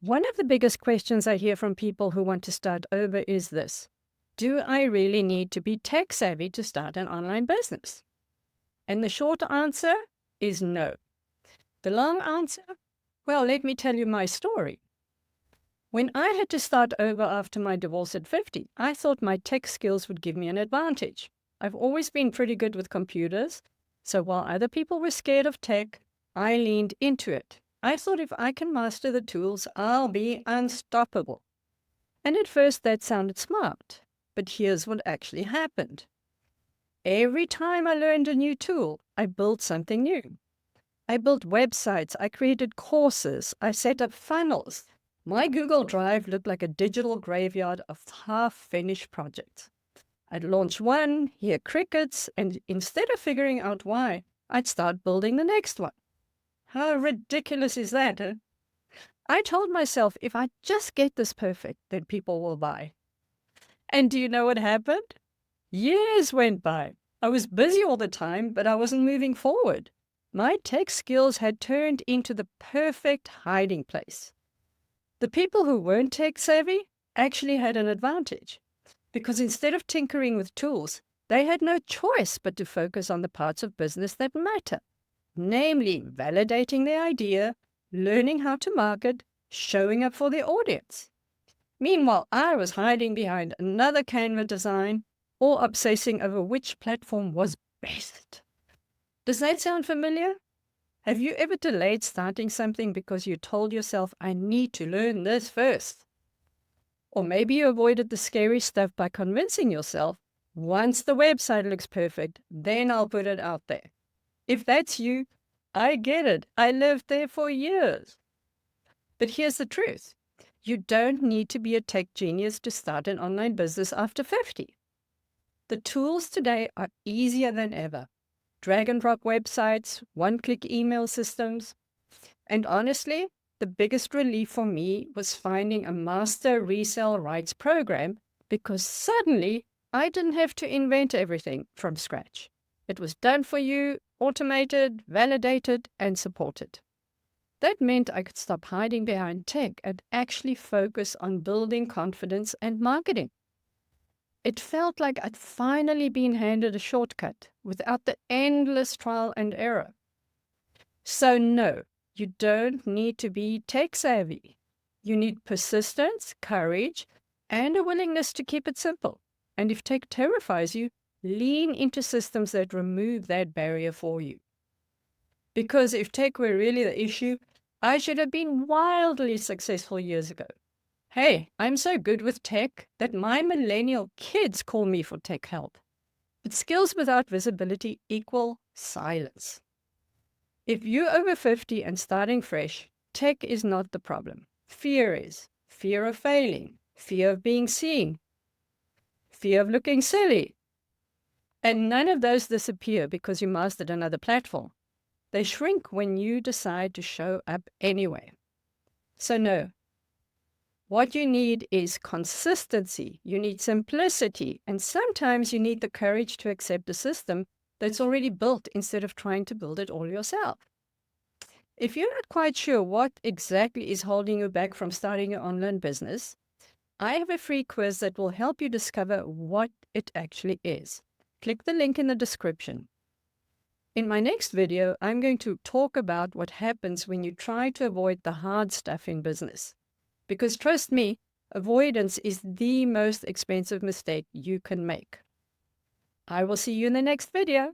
One of the biggest questions I hear from people who want to start over is this: do I really need to be tech savvy to start an online business? And the short answer is no. The long answer? Well, let me tell you my story. When I had to start over after my divorce at 50, I thought my tech skills would give me an advantage. I've always been pretty good with computers, so while other people were scared of tech, I leaned into it. I thought if I can master the tools, I'll be unstoppable. And at first that sounded smart, but here's what actually happened. Every time I learned a new tool, I built something new. I built websites, I created courses, I set up funnels. My Google Drive looked like a digital graveyard of half-finished projects. I'd launch one, hear crickets, and instead of figuring out why, I'd start building the next one. How ridiculous is that, huh? I told myself if I just get this perfect, then people will buy. And do you know what happened? Years went by. I was busy all the time, but I wasn't moving forward. My tech skills had turned into the perfect hiding place. The people who weren't tech savvy actually had an advantage, because instead of tinkering with tools, they had no choice but to focus on the parts of business that matter, namely validating their idea, learning how to market, showing up for their audience. Meanwhile, I was hiding behind another Canva design or obsessing over which platform was best. Does that sound familiar? Have you ever delayed starting something because you told yourself, I need to learn this first? Or maybe you avoided the scary stuff by convincing yourself, once the website looks perfect, then I'll put it out there. If that's you, I get it. I lived there for years. But here's the truth. You don't need to be a tech genius to start an online business after 50. The tools today are easier than ever. Drag and drop websites, one-click email systems. And honestly, the biggest relief for me was finding a master resale rights program, because suddenly I didn't have to invent everything from scratch. It was done for you, automated, validated, and supported. That meant I could stop hiding behind tech and actually focus on building confidence and marketing. It felt like I'd finally been handed a shortcut without the endless trial and error. So no, you don't need to be tech savvy. You need persistence, courage, and a willingness to keep it simple. And if tech terrifies you, lean into systems that remove that barrier for you. Because if tech were really the issue, I should have been wildly successful years ago. Hey, I'm so good with tech that my millennial kids call me for tech help. But skills without visibility equal silence. If you're over 50 and starting fresh, tech is not the problem. Fear is. Fear of failing, fear of being seen, fear of looking silly. And none of those disappear because you mastered another platform. They shrink when you decide to show up anyway. So no. What you need is consistency, you need simplicity, and sometimes you need the courage to accept a system that's already built instead of trying to build it all yourself. If you're not quite sure what exactly is holding you back from starting your online business, I have a free quiz that will help you discover what it actually is. Click the link in the description. In my next video, I'm going to talk about what happens when you try to avoid the hard stuff in business. Because trust me, avoidance is the most expensive mistake you can make. I will see you in the next video.